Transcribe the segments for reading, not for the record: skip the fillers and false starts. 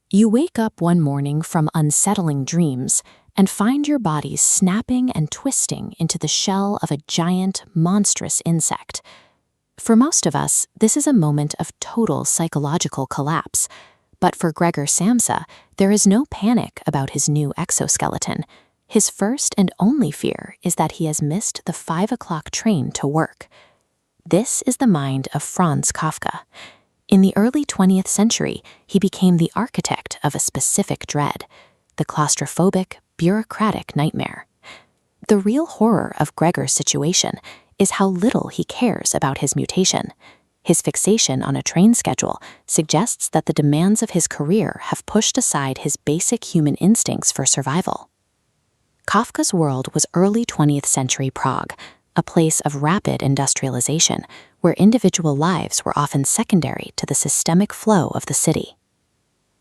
You wake up one morning from unsettling dreams and find your body snapping and twisting into the shell of a giant, monstrous insect. For most of us, this is a moment of total psychological collapse. But for Gregor Samsa, there is no panic about his new exoskeleton. His first and only fear is that he has missed the 5 o'clock train to work. This is the mind of Franz Kafka. In the early 20th century, he became the architect of a specific dread, the claustrophobic, bureaucratic nightmare. The real horror of Gregor's situation is how little he cares about his mutation. His fixation on a train schedule suggests that the demands of his career have pushed aside his basic human instincts for survival. Kafka's world was early 20th century Prague, a place of rapid industrialization where individual lives were often secondary to the systemic flow of the city.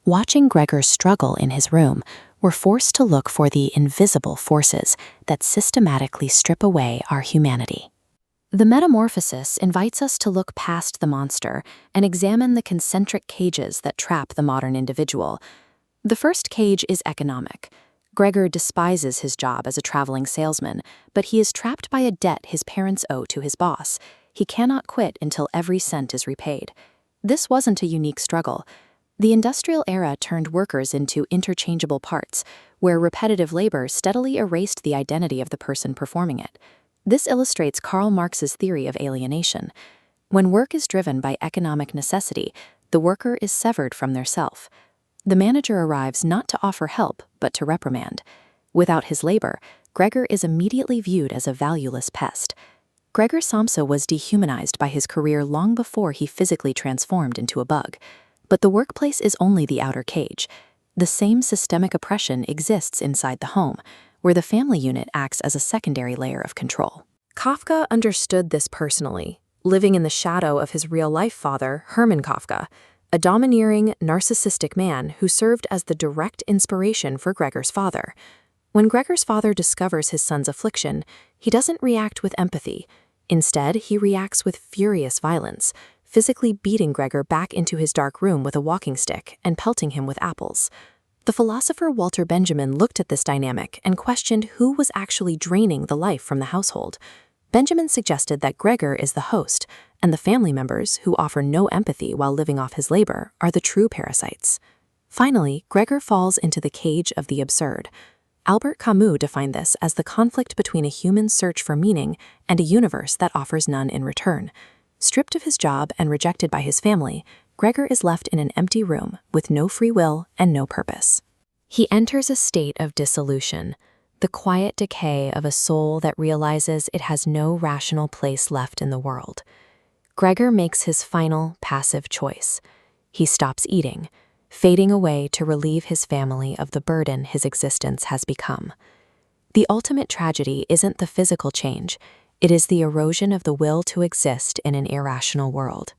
Watching Gregor's struggle in his room, we're forced to look for the invisible forces that systematically strip away our humanity. The Metamorphosis invites us to look past the monster and examine the concentric cages that trap the modern individual. The first cage is economic. Gregor despises his job as a traveling salesman, but he is trapped by a debt his parents owe to his boss. He cannot quit until every cent is repaid. This wasn't a unique struggle. The industrial era turned workers into interchangeable parts, where repetitive labor steadily erased the identity of the person performing it. This illustrates Karl Marx's theory of alienation. When work is driven by economic necessity, the worker is severed from their self. The manager arrives not to offer help, but to reprimand. Without his labor, Gregor is immediately viewed as a valueless pest. Gregor Samsa was dehumanized by his career long before he physically transformed into a bug. But the workplace is only the outer cage. The same systemic oppression exists inside the home, where the family unit acts as a secondary layer of control. Kafka understood this personally, living in the shadow of his real-life father, Hermann Kafka, a domineering, narcissistic man who served as the direct inspiration for Gregor's father. When Gregor's father discovers his son's affliction, he doesn't react with empathy. Instead, he reacts with furious violence, physically beating Gregor back into his dark room with a walking stick and pelting him with apples. The philosopher Walter Benjamin looked at this dynamic and questioned who was actually draining the life from the household. Benjamin suggested that Gregor is the host, and the family members, who offer no empathy while living off his labor, are the true parasites. Finally, Gregor falls into the cage of the absurd. Albert Camus defined this as the conflict between a human search for meaning and a universe that offers none in return. Stripped of his job and rejected by his family, Gregor is left in an empty room with no free will and no purpose. He enters a state of dissolution, the quiet decay of a soul that realizes it has no rational place left in the world. Gregor makes his final, passive choice. He stops eating, fading away to relieve his family of the burden his existence has become. The ultimate tragedy isn't the physical change, it is the erosion of the will to exist in an irrational world.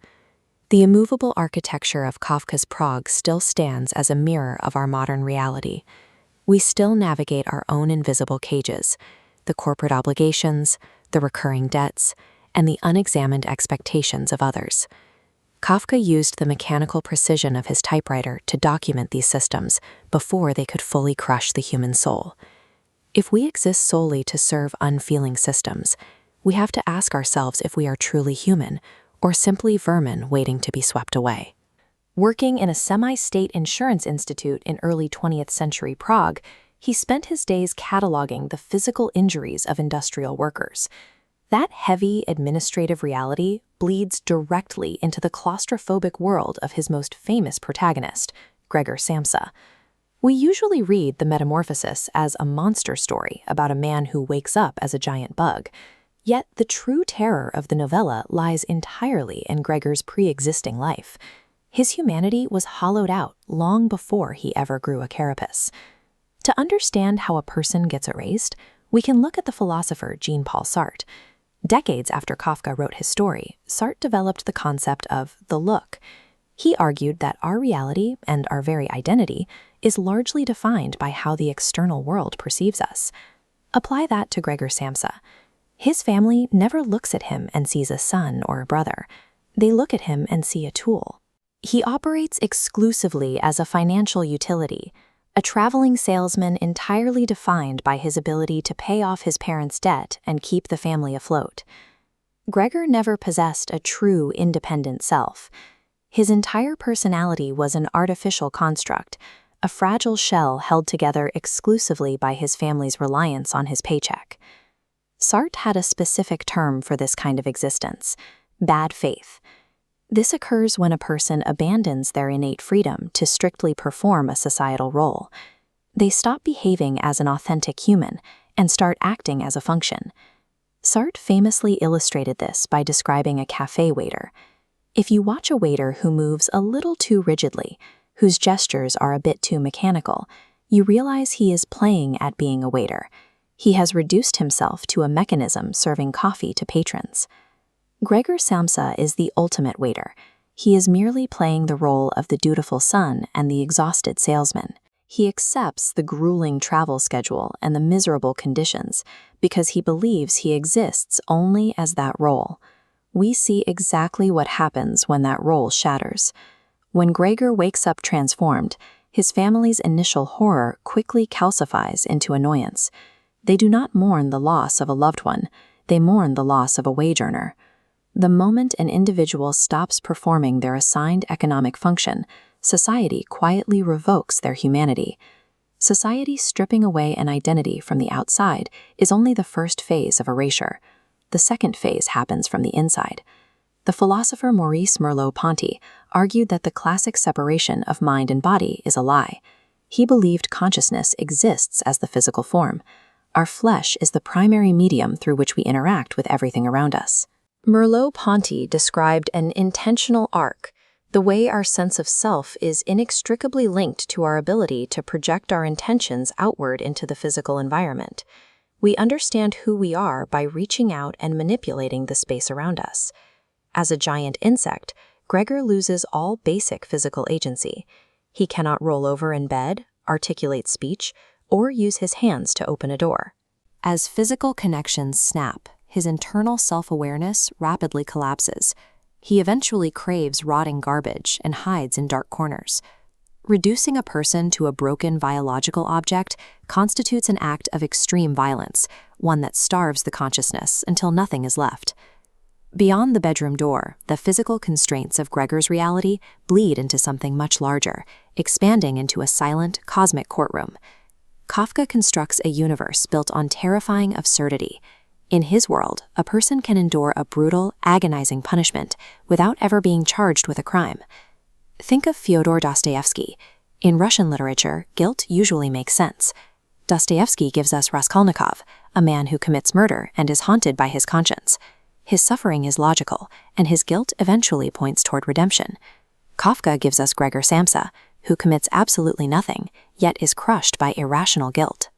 The immovable architecture of Kafka's Prague still stands as a mirror of our modern reality. We still navigate our own invisible cages, the corporate obligations, the recurring debts, and the unexamined expectations of others. Kafka used the mechanical precision of his typewriter to document these systems before they could fully crush the human soul. If we exist solely to serve unfeeling systems, we have to ask ourselves if we are truly human, or simply vermin waiting to be swept away. Working in a semi-state insurance institute in early 20th century Prague, he spent his days cataloging the physical injuries of industrial workers. That heavy administrative reality bleeds directly into the claustrophobic world of his most famous protagonist, Gregor Samsa. We usually read The Metamorphosis as a monster story about a man who wakes up as a giant bug. Yet the true terror of the novella lies entirely in Gregor's pre-existing life. His humanity was hollowed out long before he ever grew a carapace. To understand how a person gets erased, we can look at the philosopher Jean-Paul Sartre. Decades after Kafka wrote his story, Sartre developed the concept of the look. He argued that our reality and our very identity is largely defined by how the external world perceives us. Apply that to Gregor Samsa. His family never looks at him and sees a son or a brother. They look at him and see a tool. He operates exclusively as a financial utility, a traveling salesman entirely defined by his ability to pay off his parents' debt and keep the family afloat. Gregor never possessed a true independent self. His entire personality was an artificial construct, a fragile shell held together exclusively by his family's reliance on his paycheck. Sartre had a specific term for this kind of existence: bad faith. This occurs when a person abandons their innate freedom to strictly perform a societal role. They stop behaving as an authentic human and start acting as a function. Sartre famously illustrated this by describing a cafe waiter. If you watch a waiter who moves a little too rigidly, whose gestures are a bit too mechanical, you realize he is playing at being a waiter. He has reduced himself to a mechanism serving coffee to patrons. Gregor Samsa is the ultimate waiter. He is merely playing the role of the dutiful son and the exhausted salesman. He accepts the grueling travel schedule and the miserable conditions because he believes he exists only as that role. We see exactly what happens when that role shatters. When Gregor wakes up transformed, his family's initial horror quickly calcifies into annoyance. They do not mourn the loss of a loved one, they mourn the loss of a wage earner. The moment an individual stops performing their assigned economic function, society quietly revokes their humanity. Society stripping away an identity from the outside is only the first phase of erasure. The second phase happens from the inside. The philosopher Maurice Merleau-Ponty argued that the classic separation of mind and body is a lie. He believed consciousness exists as the physical form. Our flesh is the primary medium through which we interact with everything around us. Merleau-Ponty described an intentional arc, the way our sense of self is inextricably linked to our ability to project our intentions outward into the physical environment. We understand who we are by reaching out and manipulating the space around us. As a giant insect, Gregor loses all basic physical agency. He cannot roll over in bed, articulate speech, or use his hands to open a door. As physical connections snap, his internal self-awareness rapidly collapses. He eventually craves rotting garbage and hides in dark corners. Reducing a person to a broken biological object constitutes an act of extreme violence, one that starves the consciousness until nothing is left. Beyond the bedroom door, the physical constraints of Gregor's reality bleed into something much larger, expanding into a silent, cosmic courtroom. Kafka constructs a universe built on terrifying absurdity. In his world, a person can endure a brutal, agonizing punishment without ever being charged with a crime. Think of Fyodor Dostoevsky. In Russian literature, guilt usually makes sense. Dostoevsky gives us Raskolnikov, a man who commits murder and is haunted by his conscience. His suffering is logical, and his guilt eventually points toward redemption. Kafka gives us Gregor Samsa, who commits absolutely nothing, yet is crushed by irrational guilt.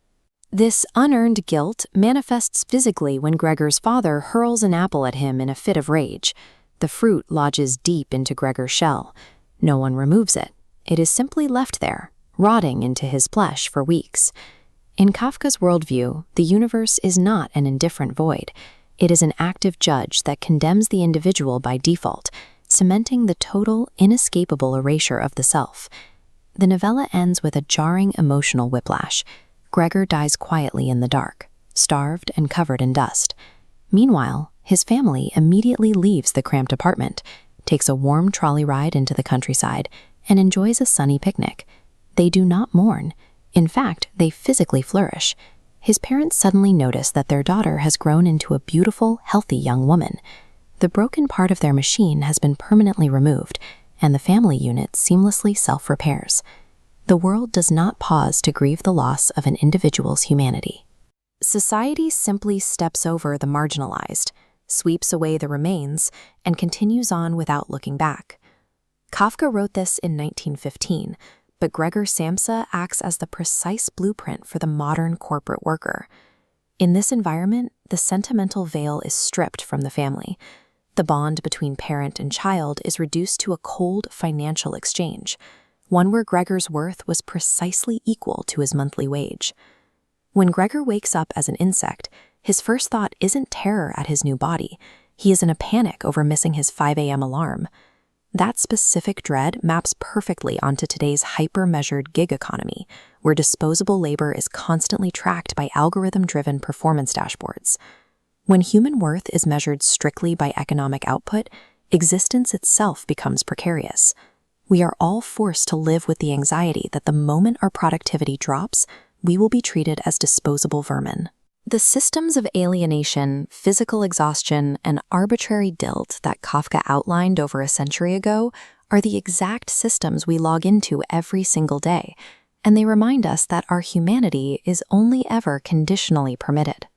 This unearned guilt manifests physically when Gregor's father hurls an apple at him in a fit of rage. The fruit lodges deep into Gregor's shell. No one removes it. It is simply left there, rotting into his flesh for weeks. In Kafka's worldview, the universe is not an indifferent void. It is an active judge that condemns the individual by default, cementing the total, inescapable erasure of the self. The novella ends with a jarring emotional whiplash. Gregor dies quietly in the dark, starved and covered in dust. Meanwhile, his family immediately leaves the cramped apartment, takes a warm trolley ride into the countryside, and enjoys a sunny picnic. They do not mourn. In fact, they physically flourish. His parents suddenly notice that their daughter has grown into a beautiful, healthy young woman. The broken part of their machine has been permanently removed, and the family unit seamlessly self-repairs. The world does not pause to grieve the loss of an individual's humanity. Society simply steps over the marginalized, sweeps away the remains, and continues on without looking back. Kafka wrote this in 1915, but Gregor Samsa acts as the precise blueprint for the modern corporate worker. In this environment, the sentimental veil is stripped from the family. The bond between parent and child is reduced to a cold financial exchange, one where Gregor's worth was precisely equal to his monthly wage. When Gregor wakes up as an insect, his first thought isn't terror at his new body. He is in a panic over missing his 5 a.m. alarm. That specific dread maps perfectly onto today's hyper-measured gig economy, where disposable labor is constantly tracked by algorithm-driven performance dashboards. When human worth is measured strictly by economic output, existence itself becomes precarious. We are all forced to live with the anxiety that the moment our productivity drops, we will be treated as disposable vermin. The systems of alienation, physical exhaustion, and arbitrary guilt that Kafka outlined over a century ago are the exact systems we log into every single day, and they remind us that our humanity is only ever conditionally permitted.